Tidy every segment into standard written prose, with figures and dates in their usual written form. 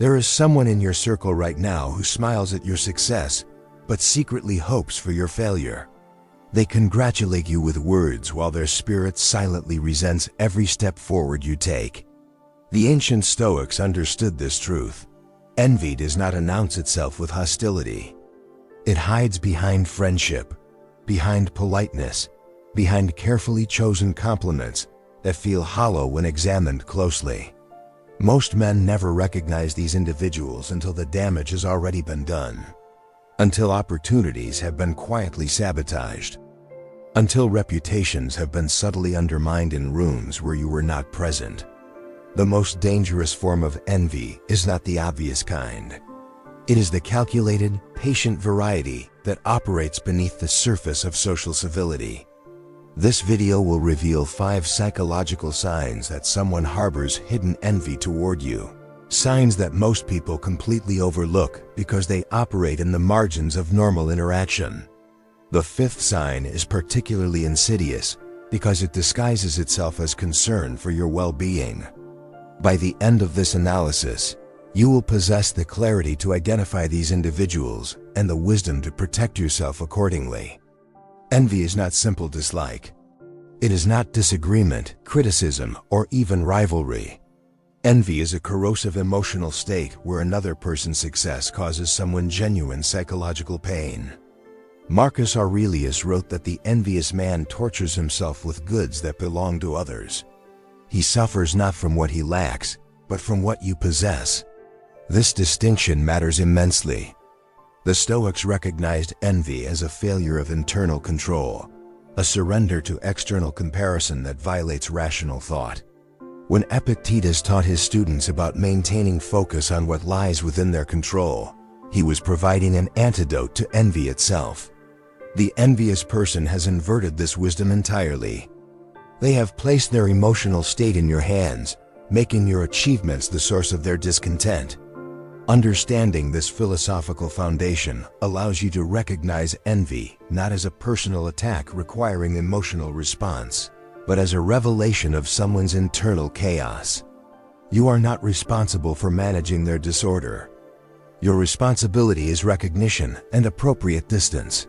There is someone in your circle right now who smiles at your success, but secretly hopes for your failure. They congratulate you with words while their spirit silently resents every step forward you take. The ancient Stoics understood this truth. Envy does not announce itself with hostility. It hides behind friendship, behind politeness, behind carefully chosen compliments that feel hollow when examined closely. Most men never recognize these individuals until the damage has already been done, until opportunities have been quietly sabotaged, until reputations have been subtly undermined in rooms where you were not present. The most dangerous form of envy is not the obvious kind. It is the calculated, patient variety that operates beneath the surface of social civility. This video will reveal 5 psychological signs that someone harbors hidden envy toward you. Signs that most people completely overlook because they operate in the margins of normal interaction. The 5th sign is particularly insidious because it disguises itself as concern for your well-being. By the end of this analysis, you will possess the clarity to identify these individuals and the wisdom to protect yourself accordingly. Envy is not simple dislike. It is not disagreement, criticism, or even rivalry. Envy is a corrosive emotional state where another person's success causes someone genuine psychological pain. Marcus Aurelius wrote that the envious man tortures himself with goods that belong to others. He suffers not from what he lacks, but from what you possess. This distinction matters immensely. The Stoics recognized envy as a failure of internal control, a surrender to external comparison that violates rational thought. When Epictetus taught his students about maintaining focus on what lies within their control, he was providing an antidote to envy itself. The envious person has inverted this wisdom entirely. They have placed their emotional state in your hands, making your achievements the source of their discontent. Understanding this philosophical foundation allows you to recognize envy not as a personal attack requiring emotional response, but as a revelation of someone's internal chaos. You are not responsible for managing their disorder. Your responsibility is recognition and appropriate distance.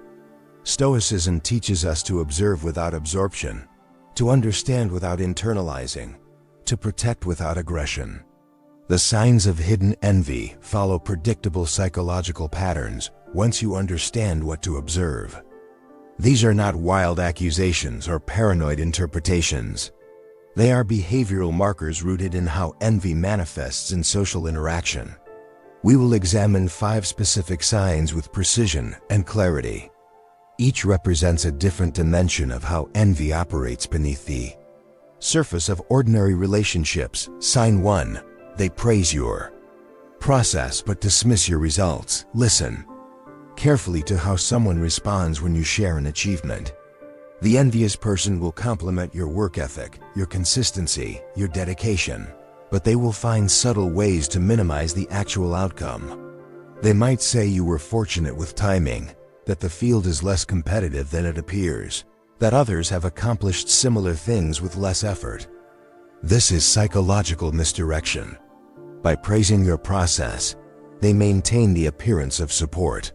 Stoicism teaches us to observe without absorption, to understand without internalizing, to protect without aggression. The signs of hidden envy follow predictable psychological patterns once you understand what to observe. These are not wild accusations or paranoid interpretations. They are behavioral markers rooted in how envy manifests in social interaction. We will examine 5 specific signs with precision and clarity. Each represents a different dimension of how envy operates beneath the surface of ordinary relationships. Sign 1. They praise your process but dismiss your results. Listen carefully to how someone responds when you share an achievement. The envious person will compliment your work ethic, your consistency, your dedication, but they will find subtle ways to minimize the actual outcome. They might say you were fortunate with timing, that the field is less competitive than it appears, that others have accomplished similar things with less effort. This is psychological misdirection. By praising your process, they maintain the appearance of support.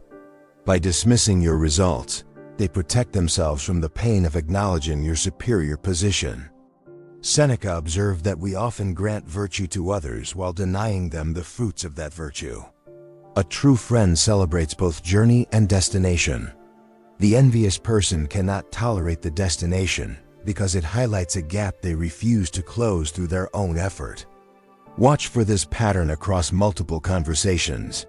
By dismissing your results, they protect themselves from the pain of acknowledging your superior position. Seneca observed that we often grant virtue to others while denying them the fruits of that virtue. A true friend celebrates both journey and destination. The envious person cannot tolerate the destination because it highlights a gap they refuse to close through their own effort. Watch for this pattern across multiple conversations.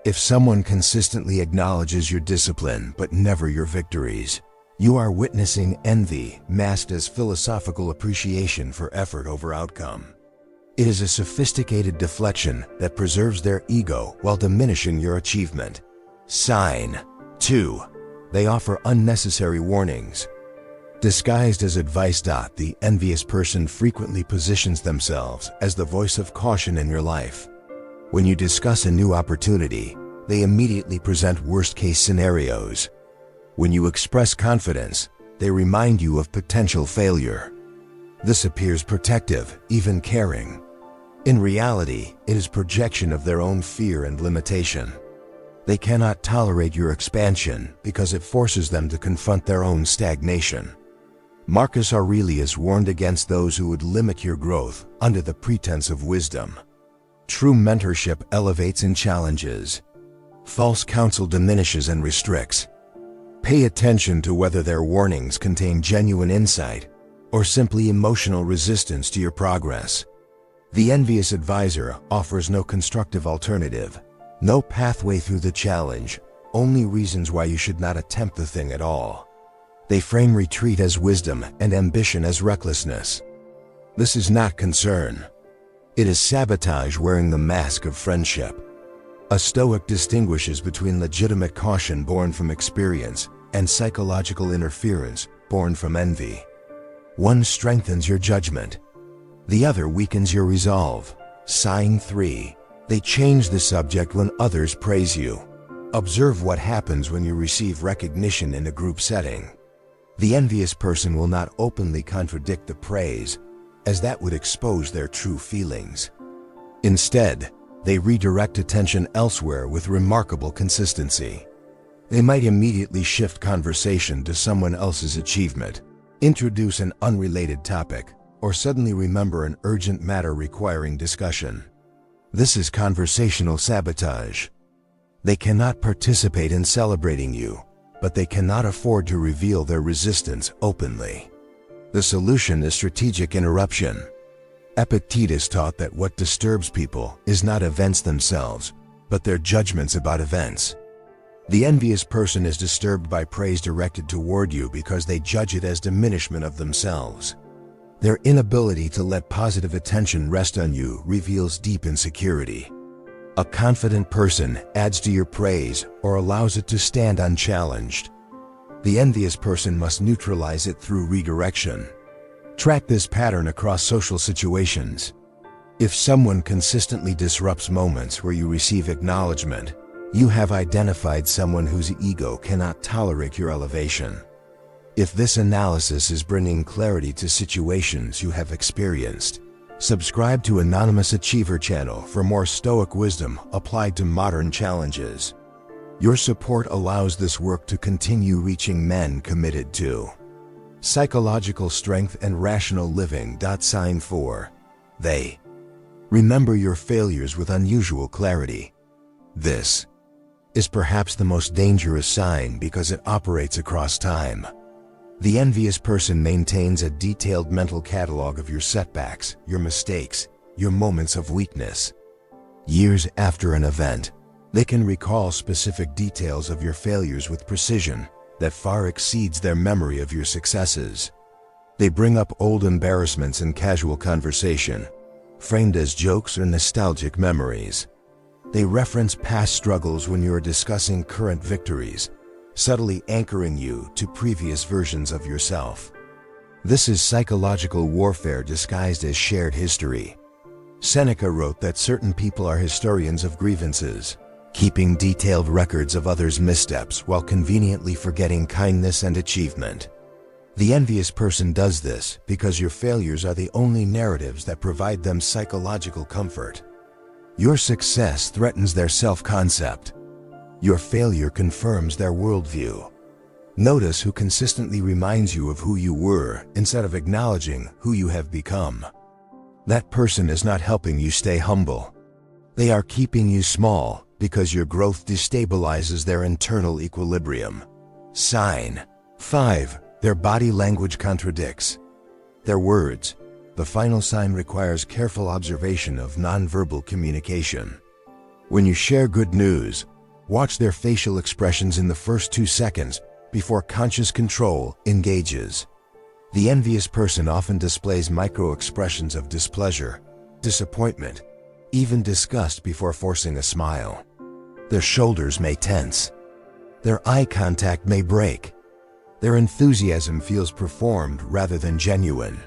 If someone consistently acknowledges your discipline but never your victories, you are witnessing envy masked as philosophical appreciation for effort over outcome. It is a sophisticated deflection that preserves their ego while diminishing your achievement. Sign 2. They offer unnecessary warnings. Disguised as advice, the envious person frequently positions themselves as the voice of caution in your life. When you discuss a new opportunity, they immediately present worst-case scenarios. When you express confidence, they remind you of potential failure. This appears protective, even caring. In reality, it is projection of their own fear and limitation. They cannot tolerate your expansion because it forces them to confront their own stagnation. Marcus Aurelius warned against those who would limit your growth under the pretense of wisdom. True mentorship elevates and challenges. False counsel diminishes and restricts. Pay attention to whether their warnings contain genuine insight or simply emotional resistance to your progress. The envious advisor offers no constructive alternative, no pathway through the challenge, only reasons why you should not attempt the thing at all. They frame retreat as wisdom and ambition as recklessness. This is not concern. It is sabotage wearing the mask of friendship. A Stoic distinguishes between legitimate caution born from experience and psychological interference born from envy. One strengthens your judgment. The other weakens your resolve. Sign 3. They change the subject when others praise you. Observe what happens when you receive recognition in a group setting. The envious person will not openly contradict the praise, as that would expose their true feelings. Instead, they redirect attention elsewhere with remarkable consistency. They might immediately shift conversation to someone else's achievement, introduce an unrelated topic, or suddenly remember an urgent matter requiring discussion. This is conversational sabotage. They cannot participate in celebrating you, but they cannot afford to reveal their resistance openly. The solution is strategic interruption. Epictetus taught that what disturbs people is not events themselves, but their judgments about events. The envious person is disturbed by praise directed toward you because they judge it as diminishment of themselves. Their inability to let positive attention rest on you reveals deep insecurity. A confident person adds to your praise or allows it to stand unchallenged. The envious person must neutralize it through redirection. Track this pattern across social situations. If someone consistently disrupts moments where you receive acknowledgement, you have identified someone whose ego cannot tolerate your elevation. If this analysis is bringing clarity to situations you have experienced, subscribe to Anonymous Achiever channel for more Stoic wisdom applied to modern challenges. Your support allows this work to continue reaching men committed to psychological strength and rational living. Sign 4. They remember your failures with unusual clarity. This is perhaps the most dangerous sign because it operates across time. The envious person maintains a detailed mental catalog of your setbacks, your mistakes, your moments of weakness. Years after an event, they can recall specific details of your failures with precision that far exceeds their memory of your successes. They bring up old embarrassments in casual conversation, framed as jokes or nostalgic memories. They reference past struggles when you are discussing current victories, subtly anchoring you to previous versions of yourself. This is psychological warfare disguised as shared history. Seneca wrote that certain people are historians of grievances, keeping detailed records of others' missteps while conveniently forgetting kindness and achievement. The envious person does this because your failures are the only narratives that provide them psychological comfort. Your success threatens their self-concept. Your failure confirms their worldview. Notice who consistently reminds you of who you were instead of acknowledging who you have become. That person is not helping you stay humble. They are keeping you small because your growth destabilizes their internal equilibrium. Sign 5. Their body language contradicts their words. The final sign requires careful observation of nonverbal communication. When you share good news, watch their facial expressions in the first 2 seconds before conscious control engages. The envious person often displays micro-expressions of displeasure, disappointment, even disgust before forcing a smile. Their shoulders may tense. Their eye contact may break. Their enthusiasm feels performed rather than genuine.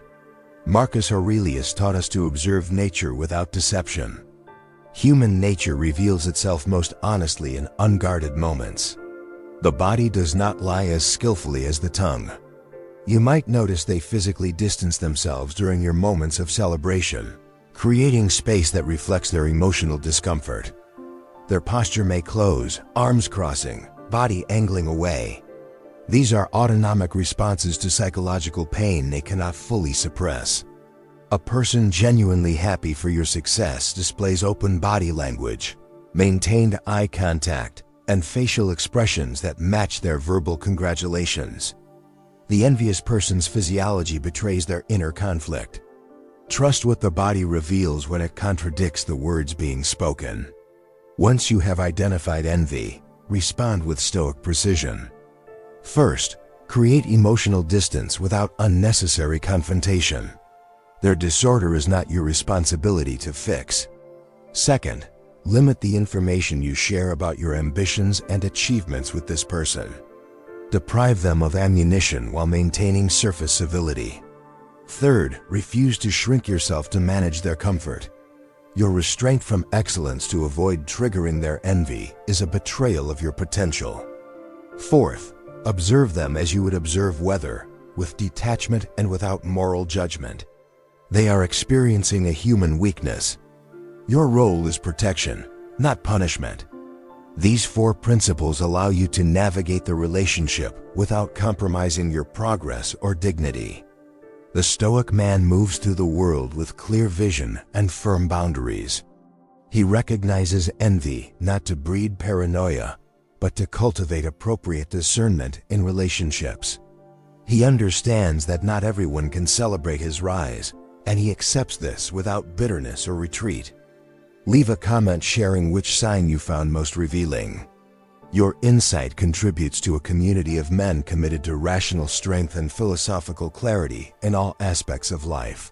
Marcus Aurelius taught us to observe nature without deception. Human nature reveals itself most honestly in unguarded moments. The body does not lie as skillfully as the tongue. You might notice they physically distance themselves during your moments of celebration, creating space that reflects their emotional discomfort. Their posture may close, arms crossing, body angling away. These are autonomic responses to psychological pain they cannot fully suppress. A person genuinely happy for your success displays open body language, maintained eye contact, and facial expressions that match their verbal congratulations. The envious person's physiology betrays their inner conflict. Trust what the body reveals when it contradicts the words being spoken. Once you have identified envy, respond with Stoic precision. First, create emotional distance without unnecessary confrontation. Their disorder is not your responsibility to fix. Second, limit the information you share about your ambitions and achievements with this person. Deprive them of ammunition while maintaining surface civility. Third, refuse to shrink yourself to manage their comfort. Your restraint from excellence to avoid triggering their envy is a betrayal of your potential. Fourth, observe them as you would observe weather, with detachment and without moral judgment. They are experiencing a human weakness. Your role is protection, not punishment. These 4 principles allow you to navigate the relationship without compromising your progress or dignity. The Stoic man moves through the world with clear vision and firm boundaries. He recognizes envy not to breed paranoia, but to cultivate appropriate discernment in relationships. He understands that not everyone can celebrate his rise, and he accepts this without bitterness or retreat. Leave a comment sharing which sign you found most revealing. Your insight contributes to a community of men committed to rational strength and philosophical clarity in all aspects of life.